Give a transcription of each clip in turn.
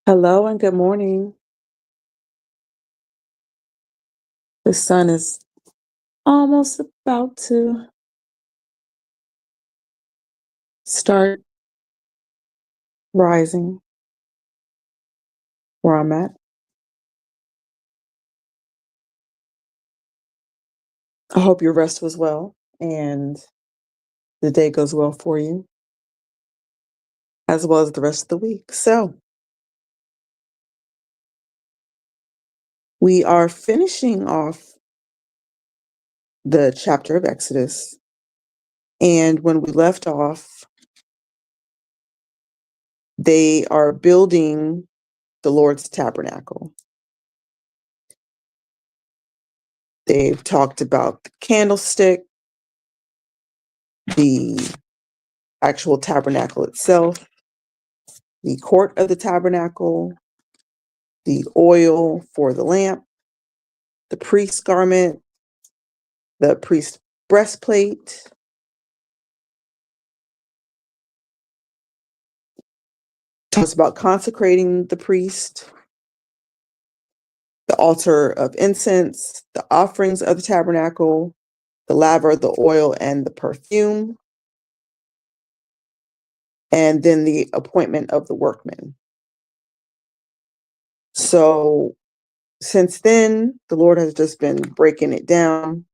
Hello and good morning. The sun is almost about to start rising where I'm at. I hope your rest was well and the day goes well for you, as well as the rest of the week. So, we are finishing off the chapter of Exodus. And when we left off, they are building the Lord's tabernacle. They've talked about the candlestick, the actual tabernacle itself, the court of the tabernacle, the oil for the lamp, the priest's garment, the priest's breastplate, talks about consecrating the priest, the altar of incense, the offerings of the tabernacle, the laver, the oil, and the perfume, and then the appointment of the workmen. So since then, the Lord has just been breaking it down.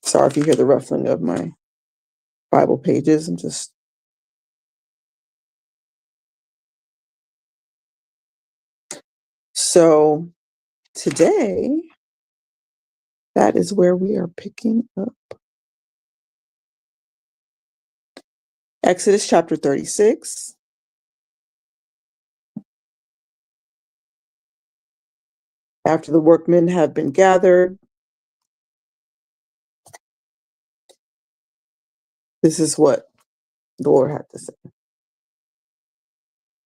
Sorry if you hear the ruffling of my Bible pages. So today, that is where we are picking up. Exodus chapter 36. After the workmen have been gathered, this is what the Lord had to say.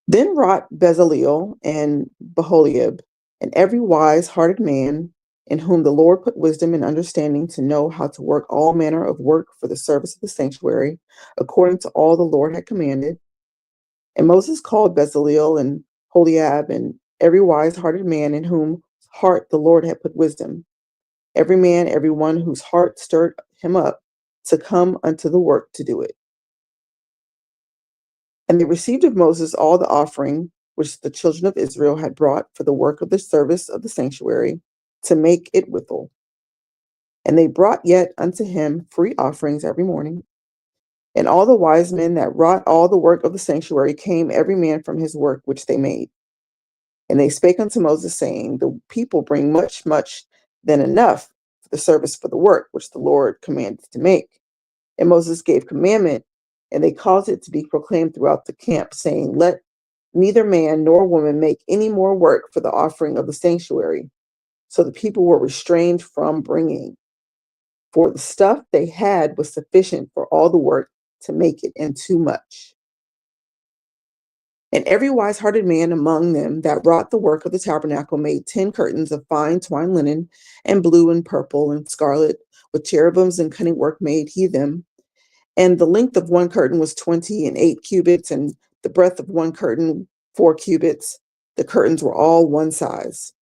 Then wrought Bezaleel and Beholiab, and every wise-hearted man, in whom the Lord put wisdom and understanding to know how to work all manner of work for the service of the sanctuary, according to all the Lord had commanded. And Moses called Bezaleel and Holiab and every wise-hearted man in whom heart the Lord had put wisdom, every man, every one whose heart stirred him up to come unto the work to do it. And they received of Moses all the offering which the children of Israel had brought for the work of the service of the sanctuary, to make it withal. And they brought yet unto him free offerings every morning. And all the wise men that wrought all the work of the sanctuary came every man from his work which they made. And they spake unto Moses, saying, the people bring much than enough for the service for the work which the Lord commanded to make. And Moses gave commandment, and they caused it to be proclaimed throughout the camp, saying, let neither man nor woman make any more work for the offering of the sanctuary. So the people were restrained from bringing, for the stuff they had was sufficient for all the work to make it, and too much. And every wise-hearted man among them that wrought the work of the tabernacle made 10 curtains of fine twined linen, and blue and purple and scarlet, with cherubims and cunning work made he them. And the length of one curtain was 28 cubits, and the breadth of one curtain 4 cubits. The curtains were all one size.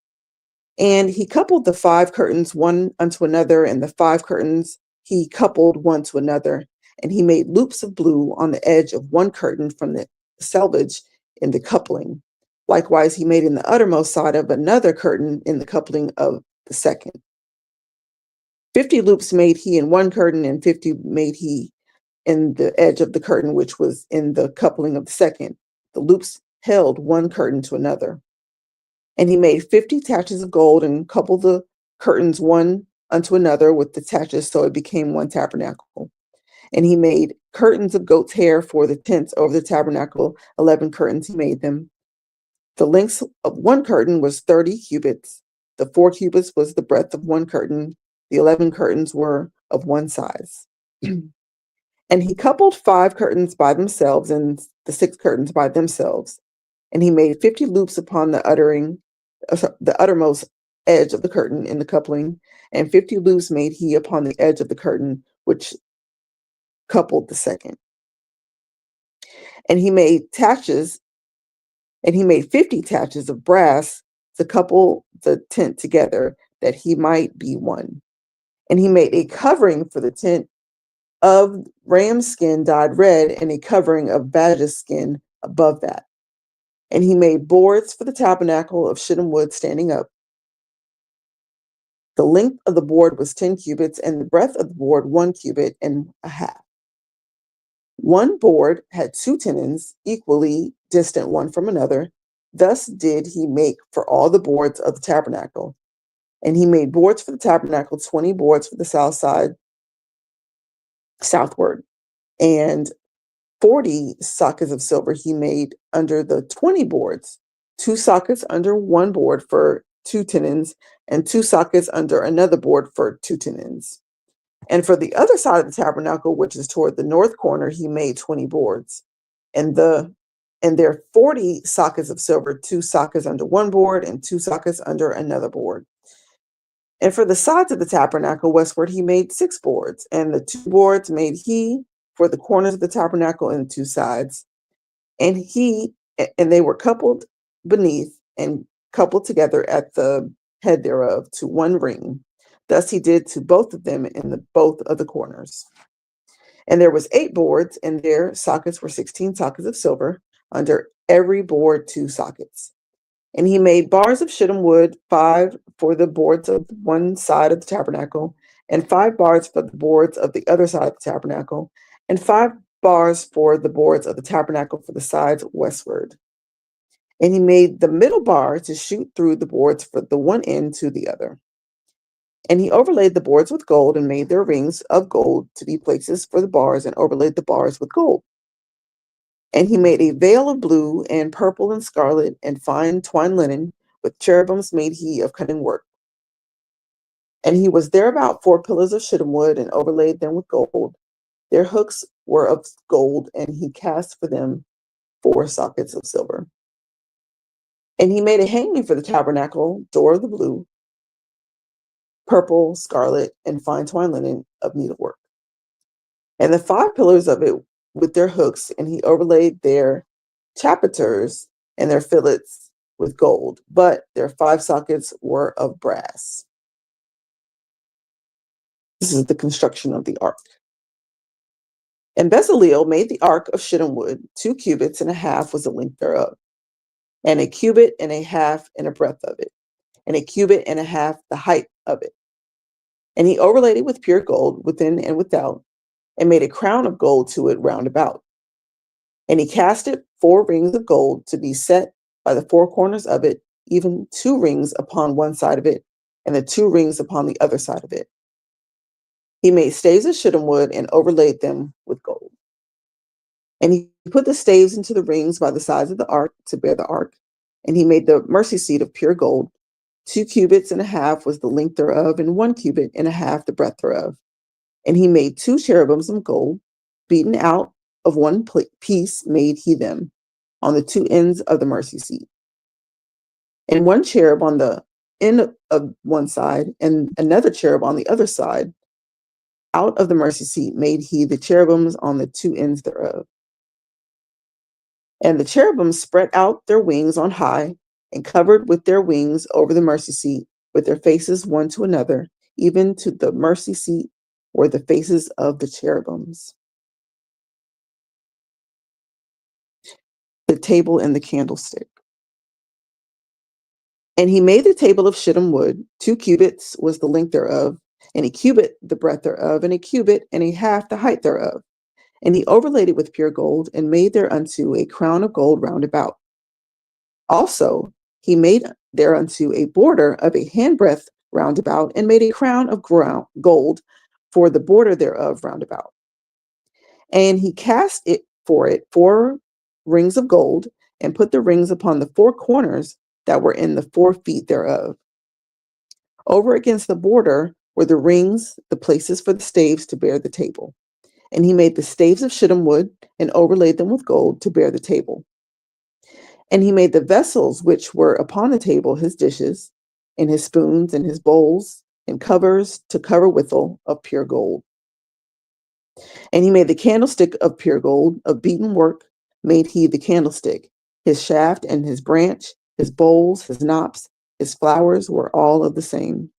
And he coupled the 5 curtains one unto another, and the 5 curtains he coupled one to another. And he made loops of blue on the edge of one curtain from the selvage in the coupling. Likewise, he made in the uttermost side of another curtain in the coupling of the second. 50 loops made he in one curtain, and 50 made he in the edge of the curtain, which was in the coupling of the second. The loops held one curtain to another. And he made 50 taches of gold, and coupled the curtains one unto another with the taches, so it became one tabernacle. And he made curtains of goat's hair for the tents over the tabernacle. 11 curtains he made them. The length of one curtain was 30 cubits. The 4 cubits was the breadth of one curtain. The 11 curtains were of one size. And he coupled 5 curtains by themselves, and the 6 curtains by themselves. And he made 50 loops upon the uttermost edge of the curtain in the coupling, and 50 loops made he upon the edge of the curtain, which coupled the second. And he made taches, and he made 50 taches of brass to couple the tent together, that he might be one. And he made a covering for the tent of ram skin dyed red, and a covering of badger skin above that. And he made boards for the tabernacle of shittim wood standing up. The length of the board was 10 cubits, and the breadth of the board 1 cubit and a half. One board had two tenons, equally distant one from another. Thus did he make for all the boards of the tabernacle. And he made boards for the tabernacle, 20 boards for the south side, southward, and 40 sockets of silver he made under the 20 boards, 2 sockets under one board for 2 tenons, and 2 sockets under another board for 2 tenons. And for the other side of the tabernacle, which is toward the north corner, he made 20 boards. And there are 40 sockets of silver, 2 sockets under one board and 2 sockets under another board. And for the sides of the tabernacle westward, he made 6 boards, and the 2 boards made he for the corners of the tabernacle and the 2 sides. And they were coupled beneath and coupled together at the head thereof to one ring. Thus he did to both of them in both of the corners. And there was 8 boards, and their sockets were 16 sockets of silver, under every board 2 sockets. And he made bars of shittim wood, 5 for the boards of one side of the tabernacle, and 5 bars for the boards of the other side of the tabernacle, and 5 bars for the boards of the tabernacle for the sides westward. And he made the middle bar to shoot through the boards from the one end to the other. And he overlaid the boards with gold, and made their rings of gold to be places for the bars, and overlaid the bars with gold. And he made a veil of blue and purple and scarlet and fine twined linen, with cherubims made he of cunning work. And he was there about 4 pillars of shittim wood, and overlaid them with gold. Their hooks were of gold, and he cast for them 4 sockets of silver. And he made a hanging for the tabernacle, door of the blue, purple, scarlet, and fine twined linen of needlework. And the 5 pillars of it with their hooks, and he overlaid their chapiters and their fillets with gold, but their 5 sockets were of brass. This is the construction of the ark. And Bezaleel made the ark of shittim wood, 2 cubits and a half was the length thereof, and a cubit and a half in the breadth of it, and a cubit and a half the height of it. And he overlaid it with pure gold within and without, and made a crown of gold to it round about. And he cast it 4 rings of gold to be set by the 4 corners of it, even 2 rings upon one side of it, and the 2 rings upon the other side of it. He made staves of shittim wood, and overlaid them with gold. And he put the staves into the rings by the sides of the ark to bear the ark. And he made the mercy seat of pure gold. 2 cubits and a half was the length thereof, and 1 cubit and a half the breadth thereof. And he made 2 cherubims of gold, beaten out of one piece made he them, on the 2 ends of the mercy seat. And 1 cherub on the end of one side, and another cherub on the other side. Out of the mercy seat made he the cherubims on the 2 ends thereof. And the cherubims spread out their wings on high, and covered with their wings over the mercy seat, with their faces one to another, even to the mercy seat were the faces of the cherubims. The table and the candlestick. And he made the table of shittim wood, 2 cubits was the length thereof, and a cubit the breadth thereof, and a cubit and a half the height thereof. And he overlaid it with pure gold, and made thereunto a crown of gold round about. Also he made thereunto a border of a handbreadth round about, and made a crown of gold for the border thereof round about. And he cast it 4 rings of gold, and put the rings upon the 4 corners that were in the 4 feet thereof. Over against the border were the rings, the places for the staves to bear the table. And he made the staves of shittim wood, and overlaid them with gold to bear the table. And he made the vessels which were upon the table, his dishes, and his spoons, and his bowls, and covers to cover withal, of pure gold. And he made the candlestick of pure gold, of beaten work, made he the candlestick. His shaft and his branch, his bowls, his knops, his flowers were all of the same.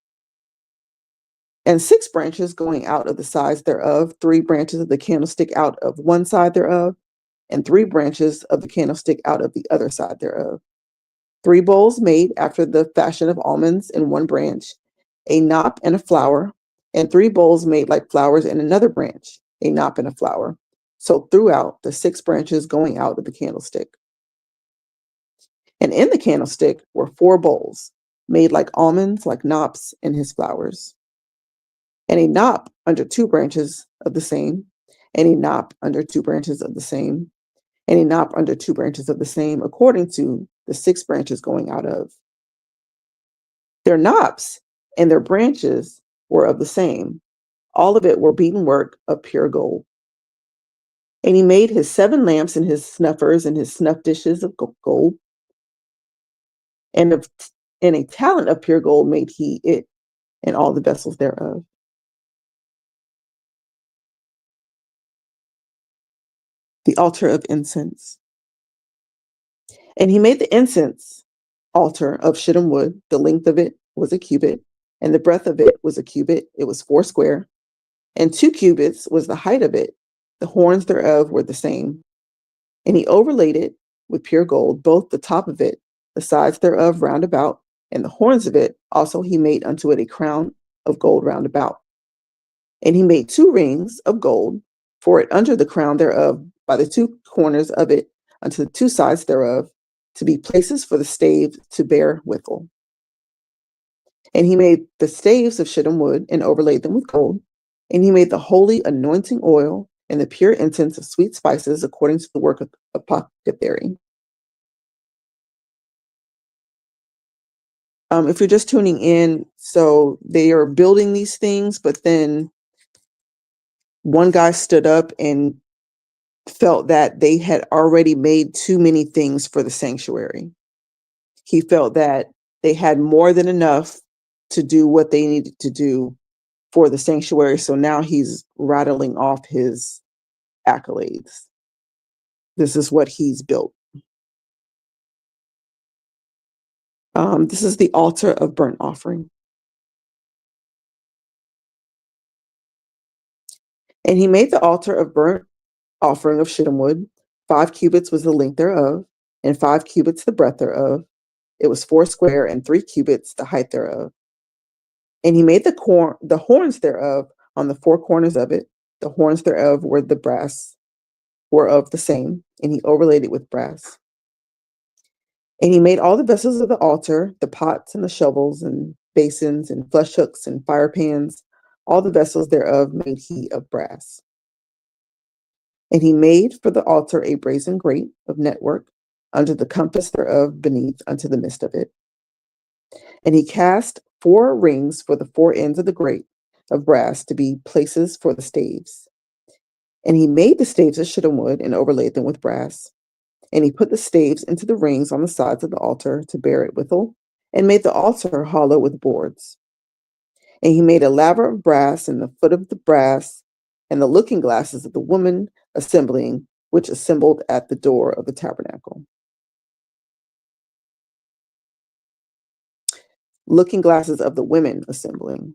And 6 branches going out of the sides thereof, 3 branches of the candlestick out of one side thereof, and 3 branches of the candlestick out of the other side thereof. 3 bowls made after the fashion of almonds in one branch, a knop and a flower, and 3 bowls made like flowers in another branch, a knop and a flower. So throughout the 6 branches going out of the candlestick. And in the candlestick were 4 bowls, made like almonds, like knops, in his flowers. And a knop under 2 branches of the same, and a knop under 2 branches of the same, and a knop under 2 branches of the same, according to the 6 branches going out of. Their knops and their branches were of the same. All of it were beaten work of pure gold. And he made his 7 lamps and his snuffers and his snuff dishes of gold. And a talent of pure gold made he it and all the vessels thereof. The altar of incense. And he made the incense altar of shittim wood. The length of it was a cubit, and the breadth of it was a cubit. It was 4 square, and 2 cubits was the height of it. The horns thereof were the same. And he overlaid it with pure gold, both the top of it, the sides thereof round about, and the horns of it. Also he made unto it a crown of gold round about. And he made 2 rings of gold for it under the crown thereof by the 2 corners of it unto the 2 sides thereof, to be places for the staves to bear withal. And he made the staves of shittim wood and overlaid them with gold. And he made the holy anointing oil and the pure incense of sweet spices according to the work of apothecary. If you're just tuning in, so they are building these things, but then one guy stood up and felt that they had already made too many things for the sanctuary. He felt that they had more than enough to do what they needed to do for the sanctuary. So now he's rattling off his accolades. This is what he's built. This is the altar of burnt offering. And he made the altar of burnt offering of shittim wood. 5 cubits was the length thereof, and 5 cubits the breadth thereof. It was 4 square, and 3 cubits the height thereof. And he made the horns thereof on the 4 corners of it. The horns thereof were of the same, and he overlaid it with brass. And he made all the vessels of the altar, the pots and the shovels and basins and flesh hooks and fire pans. All the vessels thereof made he of brass. And he made for the altar a brazen grate of network under the compass thereof beneath unto the midst of it. And he cast 4 rings for the 4 ends of the grate of brass to be places for the staves. And he made the staves of shittim wood and overlaid them with brass. And he put the staves into the rings on the sides of the altar to bear it withal, and made the altar hollow with boards. And he made a laver of brass and the foot of the brass, and the looking glasses of the woman assembling, which assembled at the door of the tabernacle. Looking glasses of the women assembling.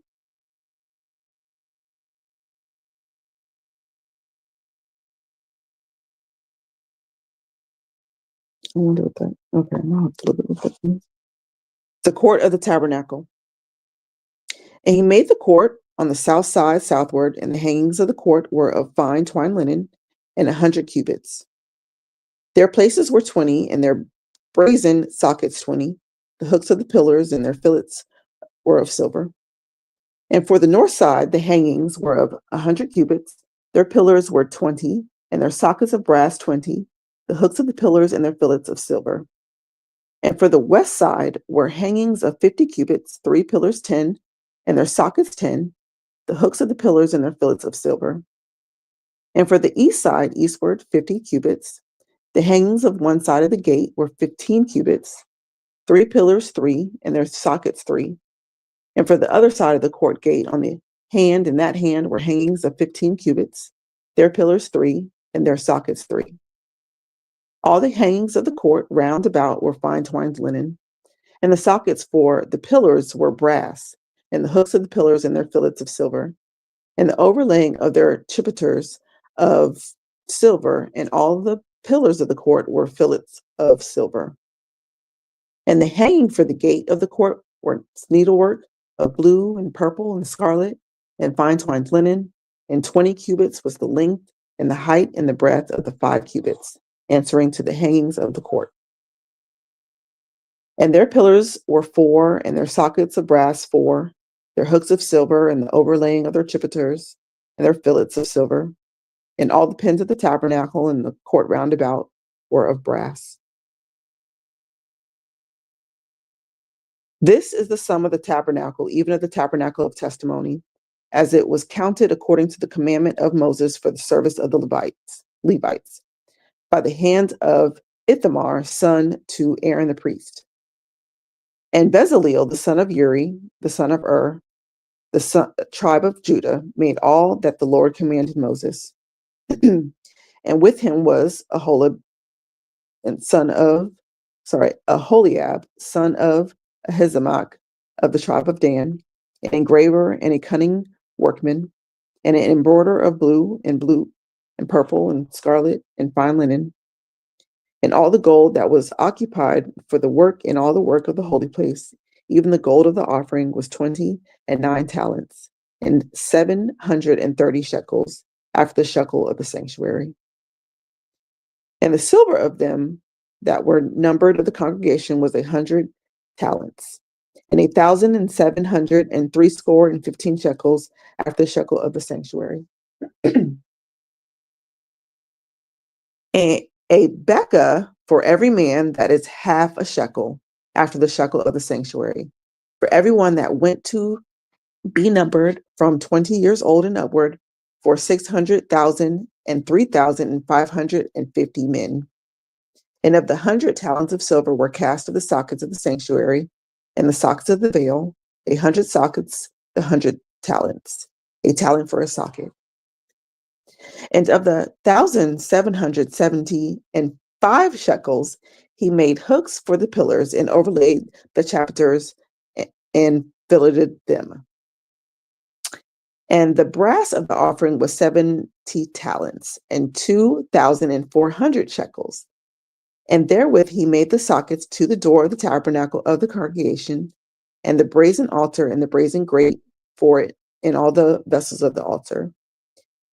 I wonder what that. Okay, now I have to look at what that means. The court of the tabernacle. And he made the court on the south side southward, and the hangings of the court were of fine twined linen, and 100 cubits. Their places were 20, and their brazen sockets 20. The hooks of the pillars and their fillets were of silver. And for the north side, the hangings were of 100 cubits. Their pillars were 20, and their sockets of brass 20. The hooks of the pillars and their fillets of silver. And for the west side were hangings of 50 cubits, 3 pillars 10, and their sockets 10. The hooks of the pillars and their fillets of silver. And for the east side, eastward, 50 cubits. The hangings of one side of the gate were 15 cubits, 3 pillars 3, and their sockets 3. And for the other side of the court gate on the hand and that hand were hangings of 15 cubits, their pillars 3, and their sockets 3. All the hangings of the court round about were fine twined linen, and the sockets for the pillars were brass, and the hooks of the pillars and their fillets of silver, and the overlaying of their chapiters of silver, and all the pillars of the court were fillets of silver. And the hanging for the gate of the court were needlework of blue and purple and scarlet and fine twined linen, and 20 cubits was the length and the height and the breadth of the 5 cubits, answering to the hangings of the court. And their pillars were 4, and their sockets of brass 4, their hooks of silver, and the overlaying of their chapiters, and their fillets of silver. And all the pins of the tabernacle and the court round about were of brass. This is the sum of the tabernacle, even of the tabernacle of testimony, as it was counted according to the commandment of Moses for the service of the Levites, by the hand of Ithamar, son to Aaron the priest. And Bezaleel, the son of Uri, the son of the tribe of Judah, made all that the Lord commanded Moses. And with him was Aholiab, son of Ahisamach of the tribe of Dan, an engraver and a cunning workman, and an embroiderer of blue and purple and scarlet and fine linen. And all the gold that was occupied for the work and all the work of the holy place, even the gold of the offering, was 29 talents, and 730 shekels, after the shekel of the sanctuary. And the silver of them that were numbered of the congregation was 100 talents, and 1,703 shekels, after the shekel of the sanctuary. A bekah for every man, that is half a shekel, after the shekel of the sanctuary, for everyone that went to be numbered from 20 years old and upward, for 600,000 and 3,550 men. And of the 100 talents of silver were cast of the sockets of the sanctuary, and the sockets of the veil, 100 sockets, 100 talents, a talent for a socket. And of the 1,775 shekels, he made hooks for the pillars and overlaid the chapiters and filleted them. And the brass of the offering was 70 talents and 2,400 shekels. And therewith he made the sockets to the door of the tabernacle of the congregation, and the brazen altar and the brazen grate for it, and all the vessels of the altar,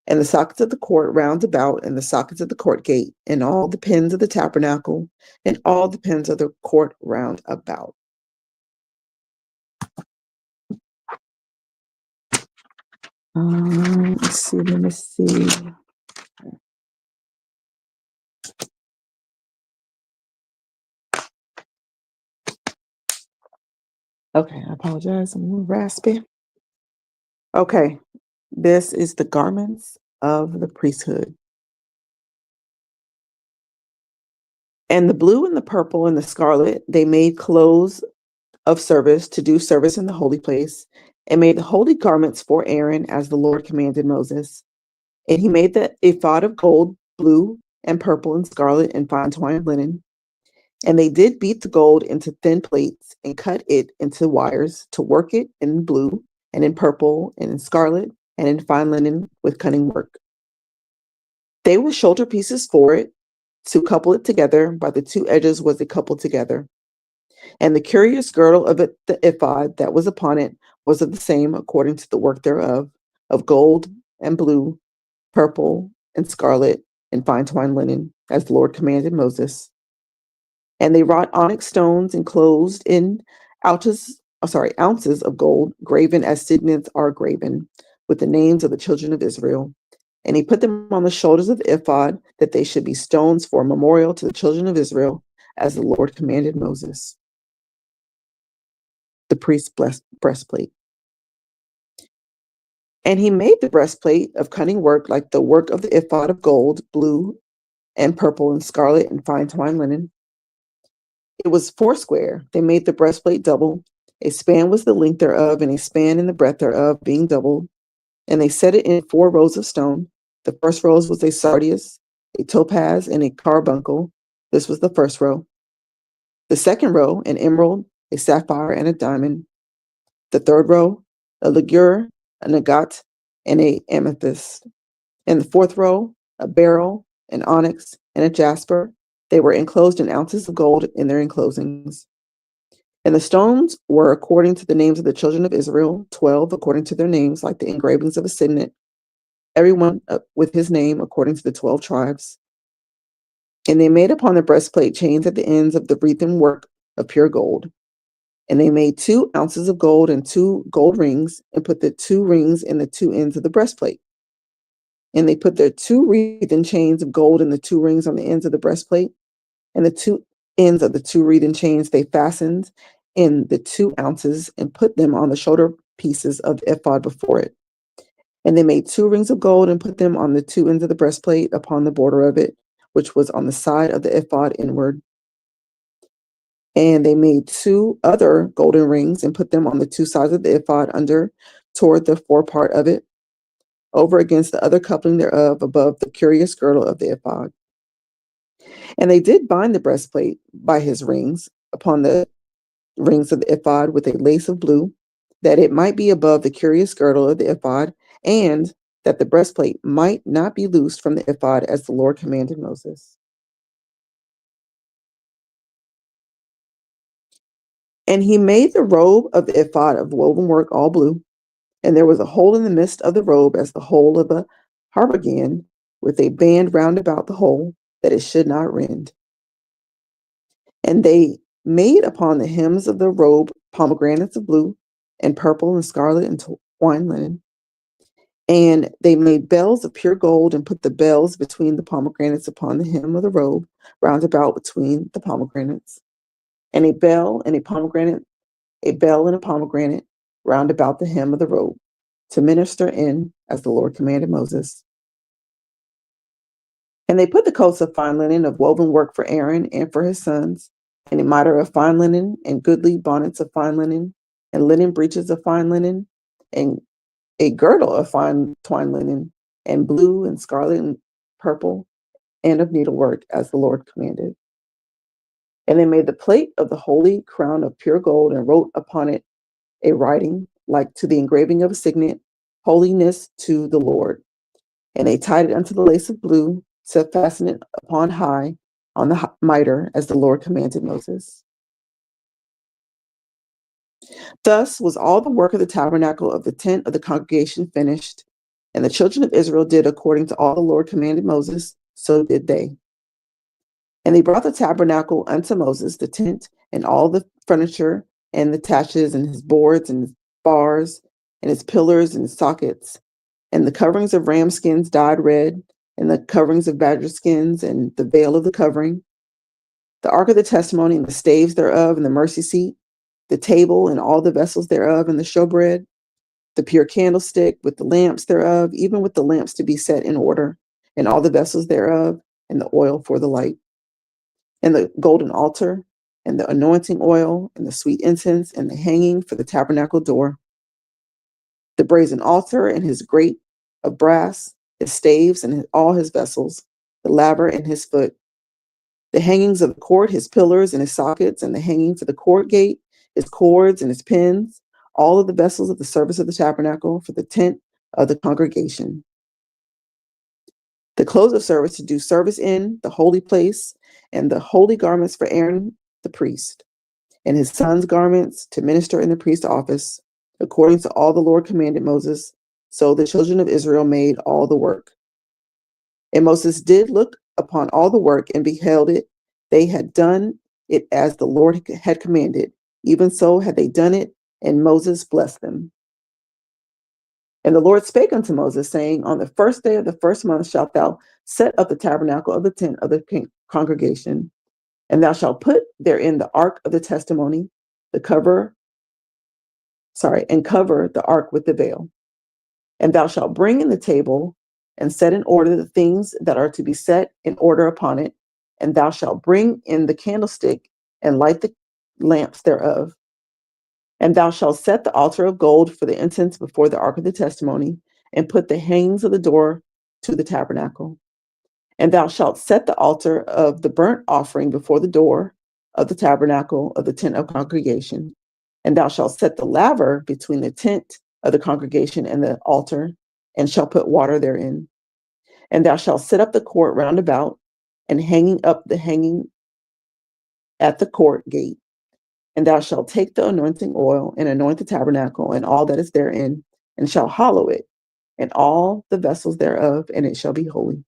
and the sockets of the court round about, and the sockets of the court gate, and all the pins of the tabernacle, and all the pins of the court round about. Let me see. Okay, I apologize. I'm a little raspy. Okay, this is the garments of the priesthood. And the blue and the purple and the scarlet, they made clothes of service to do service in the holy place, and made the holy garments for Aaron as the Lord commanded Moses. And he made the ephod of gold, blue and purple and scarlet and fine twined linen. And they did beat the gold into thin plates and cut it into wires to work it in blue and in purple and in scarlet and in fine linen with cunning work. They were shoulder pieces for it, to couple it together. By the 2 edges was it coupled together. And the curious girdle of it, the ephod that was upon it, was of the same according to the work thereof, of gold and blue, purple and scarlet and fine twined linen, as the Lord commanded Moses. And they wrought onyx stones enclosed in ounces of gold, graven as signets are graven, with the names of the children of Israel. And he put them on the shoulders of the ephod, that they should be stones for a memorial to the children of Israel, as the Lord commanded Moses. The priest's breastplate. And he made the breastplate of cunning work, like the work of the ephod, of gold, blue and purple and scarlet and fine twined linen. It was 4 square. They made the breastplate double. A span was the length thereof, and a span in the breadth thereof, being doubled. And they set it in 4 rows of stone. The first rows was a sardius, a topaz, and a carbuncle. This was the first row. The second row, an emerald, a sapphire, and a diamond. The third row, a ligure, an agate, and a amethyst. In the fourth row, a beryl, an onyx, and a jasper. They were enclosed in ounces of gold in their enclosings. And the stones were according to the names of the children of Israel, 12 according to their names, like the engravings of a signet, everyone with his name according to the 12 tribes. And they made upon the breastplate chains at the ends of the wreathen work of pure gold. And they made 2 ounces of gold and 2 gold rings, and put the 2 rings in the 2 ends of the breastplate. And they put their 2 wreathen chains of gold in the 2 rings on the ends of the breastplate, and the 2 ends of the 2 wreathen chains they fastened in the 2 ounces, and put them on the shoulder pieces of the ephod before it. And they made 2 rings of gold, and put them on the 2 ends of the breastplate upon the border of it, which was on the side of the ephod inward. And they made 2 other golden rings, and put them on the 2 sides of the ephod under toward the forepart of it, over against the other coupling thereof, above the curious girdle of the ephod. And they did bind the breastplate by his rings upon the rings of the ephod with a lace of blue, that it might be above the curious girdle of the ephod, and that the breastplate might not be loosed from the ephod, as the Lord commanded Moses. And he made the robe of the ephod of woven work all blue, and there was a hole in the midst of the robe as the hole of a habergeon, with a band round about the hole, that it should not rend. And they made upon the hems of the robe pomegranates of blue and purple and scarlet and twine linen. And they made bells of pure gold, and put the bells between the pomegranates upon the hem of the robe, round about between the pomegranates. And a bell and a pomegranate, round about the hem of the robe, to minister in, as the Lord commanded Moses. And they put the coats of fine linen of woven work for Aaron and for his sons, and a mitre of fine linen, and goodly bonnets of fine linen, and linen breeches of fine linen, and a girdle of fine twine linen, and blue and scarlet and purple, and of needlework, as the Lord commanded. And they made the plate of the holy crown of pure gold, and wrote upon it a writing like to the engraving of a signet, holiness to the Lord. And they tied it unto the lace of blue, to fasten it upon high on the mitre, as the Lord commanded Moses. Thus was all the work of the tabernacle of the tent of the congregation finished. And the children of Israel did according to all the Lord commanded Moses, so did they. And they brought the tabernacle unto Moses, the tent, and all the furniture, and the taches, and his boards, and his bars, and his pillars, and his sockets, and the coverings of ram skins dyed red, and the coverings of badger skins, and the veil of the covering, the ark of the testimony, and the staves thereof, and the mercy seat, the table, and all the vessels thereof, and the showbread, the pure candlestick, with the lamps thereof, even with the lamps to be set in order, and all the vessels thereof, and the oil for the light, and the golden altar, and the anointing oil, and the sweet incense, and the hanging for the tabernacle door, the brazen altar, and his grate of brass, his staves, and all his vessels, the laver and his foot, the hangings of the court, his pillars and his sockets, and the hanging for the court gate, his cords and his pins, all of the vessels of the service of the tabernacle for the tent of the congregation. The clothes of service to do service in the holy place, and the holy garments for Aaron the priest, and his sons' garments to minister in the priest's office, according to all the Lord commanded Moses. So the children of Israel made all the work. And Moses did look upon all the work, and beheld it. They had done it as the Lord had commanded. Even so had they done it, and Moses blessed them. And the Lord spake unto Moses, saying, on the first day of the first month shalt thou set up the tabernacle of the tent of the congregation, and thou shalt put therein the ark of the testimony, and cover the ark with the veil. And thou shalt bring in the table, and set in order the things that are to be set in order upon it. And thou shalt bring in the candlestick, and light the lamps thereof. And thou shalt set the altar of gold for the incense before the ark of the testimony, and put the hangings of the door to the tabernacle. And thou shalt set the altar of the burnt offering before the door of the tabernacle of the tent of congregation. And thou shalt set the laver between the tent of the congregation and the altar, and shalt put water therein. And thou shalt set up the court round about, and hanging up the hanging at the court gate. And thou shalt take the anointing oil and anoint the tabernacle and all that is therein, and shalt hallow it, and all the vessels thereof, and it shall be holy.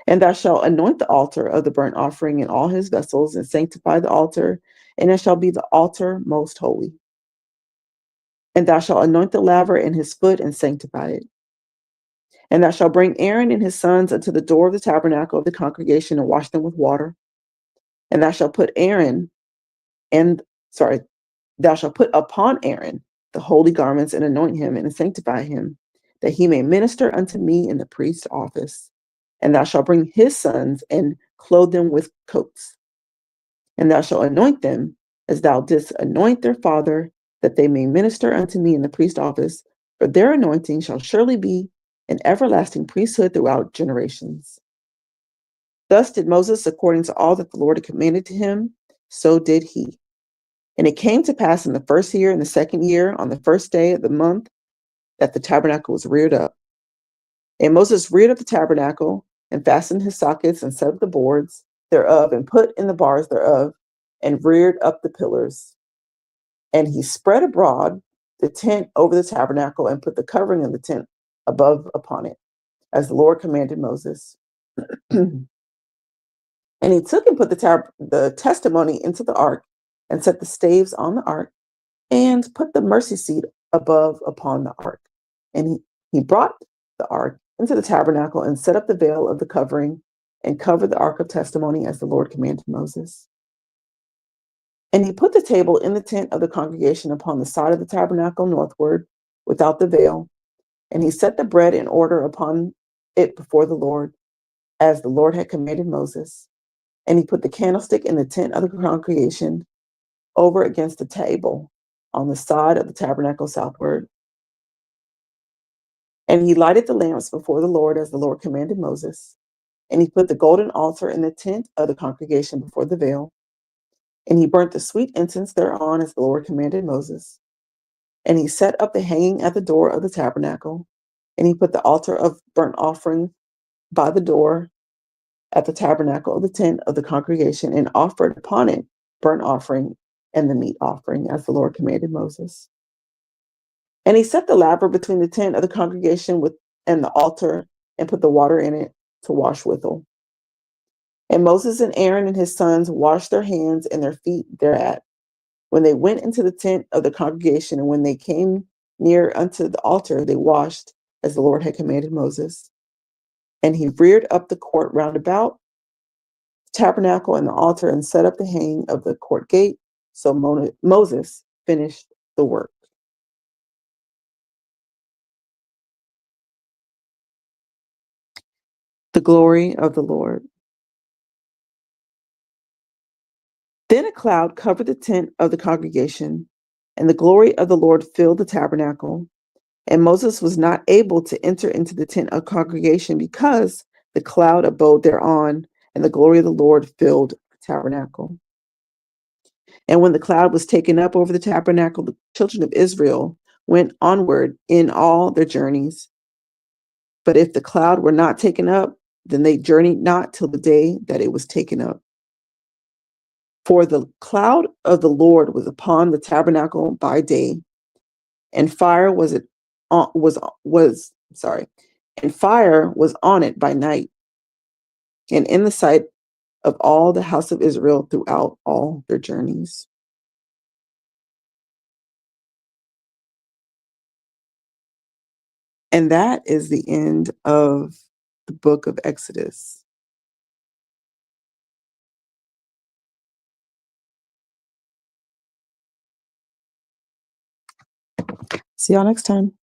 And thou shalt anoint the altar of the burnt offering and all his vessels, and sanctify the altar, and it shall be the altar most holy. And thou shalt anoint the laver and his foot, and sanctify it. And thou shalt bring Aaron and his sons unto the door of the tabernacle of the congregation, and wash them with water. And thou shalt put thou shalt put upon Aaron the holy garments, and anoint him, and sanctify him, that he may minister unto me in the priest's office. And thou shalt bring his sons, and clothe them with coats. And thou shalt anoint them as thou didst anoint their father, that they may minister unto me in the priest's office. For their anointing shall surely be an everlasting priesthood throughout generations. Thus did Moses according to all that the Lord had commanded to him, so did he. And it came to pass in the first year, in the second year, on the first day of the month, that the tabernacle was reared up. And Moses reared up the tabernacle, and fastened his sockets, and set up the boards thereof, and put in the bars thereof, and reared up the pillars. And he spread abroad the tent over the tabernacle, and put the covering of the tent above upon it, as the Lord commanded Moses. And he took and put the testimony into the ark, and set the staves on the ark, and put the mercy seat above upon the ark. And he brought the ark into the tabernacle, and set up the veil of the covering, and covered the ark of testimony, as the Lord commanded Moses. And he put the table in the tent of the congregation upon the side of the tabernacle northward, without the veil. And he set the bread in order upon it before the Lord, as the Lord had commanded Moses. And he put the candlestick in the tent of the congregation over against the table on the side of the tabernacle southward. And he lighted the lamps before the Lord, as the Lord commanded Moses. And he put the golden altar in the tent of the congregation before the veil. And he burnt the sweet incense thereon, as the Lord commanded Moses. And he set up the hanging at the door of the tabernacle. And he put the altar of burnt offering by the door at the tabernacle of the tent of the congregation, and offered upon it burnt offering and the meat offering, as the Lord commanded Moses. And he set the laver between the tent of the congregation and the altar, and put the water in it to wash withal. And Moses and Aaron and his sons washed their hands and their feet thereat, when they went into the tent of the congregation, and when they came near unto the altar, they washed, as the Lord had commanded Moses. And he reared up the court round about the tabernacle and the altar, and set up the hanging of the court gate. So Moses finished the work. The glory of the Lord. Then a cloud covered the tent of the congregation, and the glory of the Lord filled the tabernacle. And Moses was not able to enter into the tent of congregation, because the cloud abode thereon, and the glory of the Lord filled the tabernacle. And when the cloud was taken up over the tabernacle, the children of Israel went onward in all their journeys. But if the cloud were not taken up, then they journeyed not till the day that it was taken up. For the cloud of the Lord was upon the tabernacle by day, and fire was on it by night, and in the sight of all the house of Israel throughout all their journeys. And that is the end of the book of Exodus. See y'all next time.